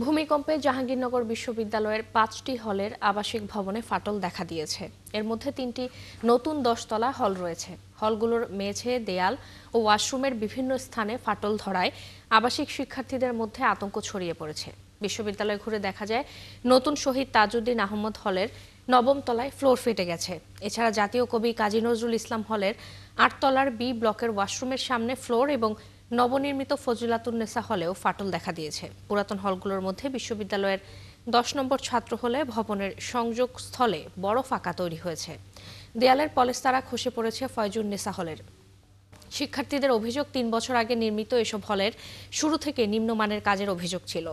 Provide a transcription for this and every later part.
ভূমিকম্পে জাহাঙ্গীরনগর বিশ্ববিদ্যালয়ের ৫টি হলের আবাসিক ভবনে ফাটল দেখা দিয়েছে। এর মধ্যে ৩টি নতুন ১০ তলা হল রয়েছে। হলগুলোর মেঝে, দেয়াল ও ওয়াশরুমের বিভিন্ন স্থানে ফাটল ধরায় আবাসিক শিক্ষার্থীদের মধ্যে আতঙ্ক ছড়িয়ে পড়েছে। বিশ্ববিদ্যালয়ে ঘুরে দেখা যায়, নতুন শহীদ তাজউদ্দিন আহমদ হলের ৯ম তলায় ফ্লোর ফেটে গেছে। এছাড়া জাতীয় কবি কাজী নজরুল ইসলাম হলের ৮ তলার বি ব্লকের ওয়াশরুমের সামনে ফ্লোর এবং নবনির্মিত ফজিলাতুন্নেসা হলেও ফাটল দেখা দিয়েছে। পুরাতন হলগুলোর মধ্যে বিশ্ববিদ্যালয়ের ১০ নম্বর ছাত্র হলে ভবনের সংযোগ স্থলে বড় ফাঁকা তৈরি হয়েছে। দেয়ালের পলেস্তারা খসে পড়েছে ফয়জুন্নেসা হলের। শিক্ষার্থীদের অভিযোগ, ৩ বছর আগে নির্মিত এসব হলের শুরু থেকে নিম্নমানের কাজের অভিযোগ ছিল।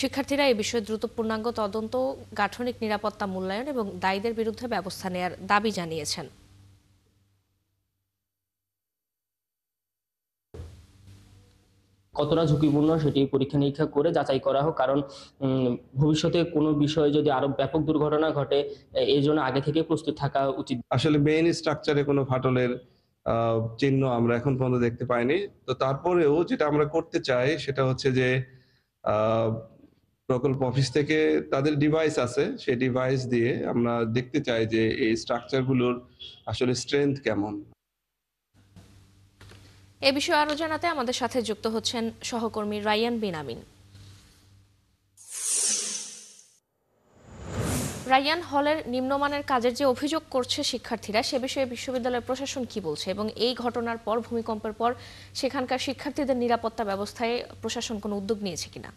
শিক্ষার্থীরা এ বিষয়ে দ্রুত পূর্ণাঙ্গ তদন্ত, গাঠনিক নিরাপত্তা মূল্যায়ন এবং দায়ীদের বিরুদ্ধে ব্যবস্থা নেওয়ার দাবি জানিয়েছেন। কতটা ঝুঁকিপূর্ণ সেটি পরীক্ষা নিরীক্ষা করে যাচাই করা হোক, কারণ ভবিষ্যতে কোনো বিষয়ে যদি আরো ব্যাপক দুর্ঘটনা ঘটে এই জন্য আগে থেকে প্রস্তুত থাকা উচিত। আসলে মেইন স্ট্রাকচারে কোনো ফাটলের চিহ্ন আমরা এখন পর্যন্ত দেখতে পাইনি। তো তারপরেও যেটা আমরা করতে চাই সেটা হচ্ছে যে প্রকল্প অফিস থেকে তাদের ডিভাইস আছে, সেই ডিভাইস দিয়ে আমরা দেখতে চাই যে এই স্ট্রাকচারগুলোর আসলে স্ট্রেংথ কেমন। এ বিষয়ে আরো জানাতে আমাদের সাথে যুক্ত হচ্ছেন সহকর্মী রায়ান বিন আমিন। রায়ান, হলের নিম্নমানের কাজের যে অভিযোগ করছে শিক্ষার্থীরা, সে বিষয়ে বিশ্ববিদ্যালয় প্রশাসন কি বলছে এবং এই ঘটনার পর, ভূমিকম্পের পর সেখানকার শিক্ষার্থীদের নিরাপত্তা ব্যবস্থায় প্রশাসন কোনো উদ্যোগ নিয়েছে কিনা?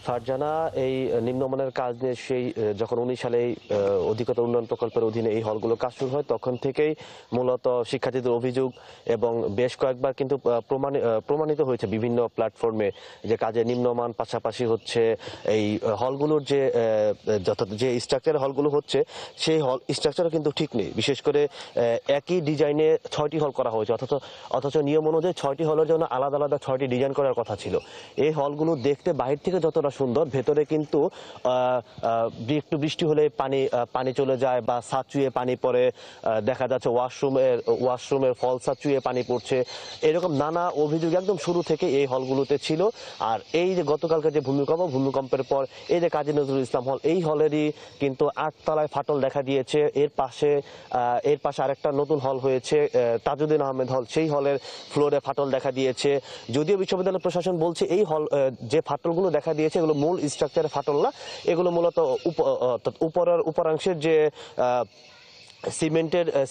ফারজানা, এই নিম্নমানের কাজ নিয়ে সেই যখন 19 সালে অধিকতর উন্নয়ন প্রকল্পের অধীনে এই হলগুলো কাজ শুরু হয়, তখন থেকেই মূলত শিক্ষার্থীদের অভিযোগ এবং বেশ কয়েকবার কিন্তু প্রমাণিত হয়েছে বিভিন্ন প্ল্যাটফর্মে যে কাজের নিম্নমান, পাশাপাশি হচ্ছে এই হলগুলোর যে স্ট্রাকচার হলগুলো হচ্ছে সেই হল স্ট্রাকচারও কিন্তু ঠিক নেই। বিশেষ করে একই ডিজাইনে 6টি হল করা হয়েছে, অথচ নিয়ম অনুযায়ী 6টি হলের জন্য আলাদা আলাদা 6টি ডিজাইন করার কথা ছিল। এই হলগুলো দেখতে বাহির থেকে যতটা সুন্দর, ভেতরে কিন্তু একটু বৃষ্টি হলে পানি চলে যায় বা ছাদ চুয়ে পানি পড়ে, দেখা যাচ্ছে ওয়াশরুমের ফল ছাদ চুয়ে পানি পড়ছে। এরকম নানা অভিযোগ একদম শুরু থেকে এই হলগুলোতে ছিল। আর এই যে গতকালকে যে ভূমিকম্পের পর এই যে কাজী নজরুল ইসলাম হল, এই হলেরই কিন্তু 8 তলায় ফাটল দেখা দিয়েছে। এর পাশে আরেকটা নতুন হল হয়েছে, তাজউদ্দিন আহমেদ হল, সেই হলের ফ্লোরে ফাটল দেখা দিয়েছে। যদিও বিশ্ববিদ্যালয় প্রশাসন বলছে এই হল যে ফাটলগুলো দেখা দিয়েছে এগুলো মূল স্ট্রাকচারে ফাটল না, এগুলো মূলত উপরাংশের যে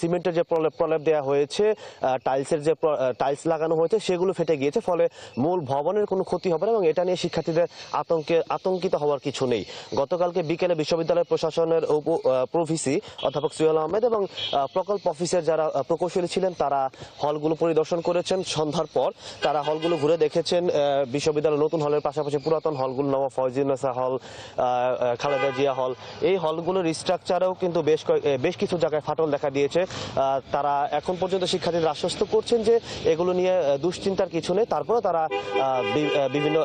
সিমেন্টের যে প্রলেপ দেওয়া হয়েছে, টাইলস লাগানো হয়েছে, সেগুলো ফেটে গিয়েছে। ফলে মূল ভবনের কোনো ক্ষতি হবে না এবং এটা নিয়ে শিক্ষার্থীদের আতঙ্কিত হওয়ার কিছু নেই। গতকালকে বিকেলে বিশ্ববিদ্যালয় প্রশাসনের প্রভিসি অধ্যাপক সুহেল আহমেদ এবং প্রকল্প অফিসের যারা প্রকৌশলী ছিলেন তারা হলগুলো পরিদর্শন করেছেন। সন্ধ্যার পর তারা হলগুলো ঘুরে দেখেছেন। বিশ্ববিদ্যালয়ের নতুন হলের পাশাপাশি পুরাতন হলগুলো, নবাব ফয়জুন্নেসা হল, খালেদা জিয়া হল, এই হলগুলোর স্ট্রাকচারেও কিন্তু বেশ কিছু জায়গায় ফাটল দেখা দিয়েছে। তারা এখন পর্যন্ত শিক্ষার্থীদের আশ্বস্ত করছেন যে এগুলো নিয়ে দুশ্চিন্তার কিছু নেই। তারপরে তারা বিভিন্ন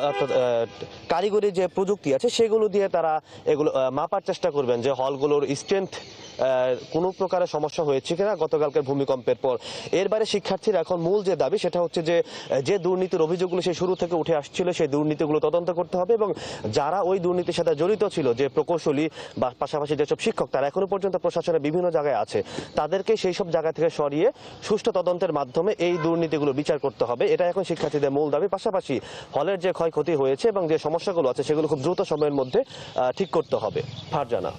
কারিগরি যে প্রযুক্তি আছে সেগুলো দিয়ে তারা এগুলো মাপার চেষ্টা করবেন যে হলগুলোর স্ট্রেংথ কোনো প্রকারের সমস্যা হয়েছে কিনা গতকালকের ভূমিকম্পের পর। এর বাইরে শিক্ষার্থীর এখন মূল যে দাবি সেটা হচ্ছে যে দুর্নীতির অভিযোগগুলো সেই শুরু থেকে উঠে আসছিল, সেই দুর্নীতিগুলো তদন্ত করতে হবে এবং যারা ওই দুর্নীতির সাথে জড়িত ছিল, যে প্রকৌশলী বা পাশাপাশি যেসব শিক্ষক, তারা এখনো পর্যন্ত প্রশাসনের বিভিন্ন জায়গায় আছে, তাদেরকে সেই সব জায়গা থেকে সরিয়ে সুষ্ঠু তদন্তের মাধ্যমে এই দুর্নীতিগুলো বিচার করতে হবে। এটা এখন শিক্ষার্থীদের মূল দাবি। পাশাপাশি হলের যে ক্ষয়ক্ষতি হয়েছে এবং যে সমস্যাগুলো আছে সেগুলো খুব দ্রুত সময়ের মধ্যে ঠিক করতে হবে। ফারজানা।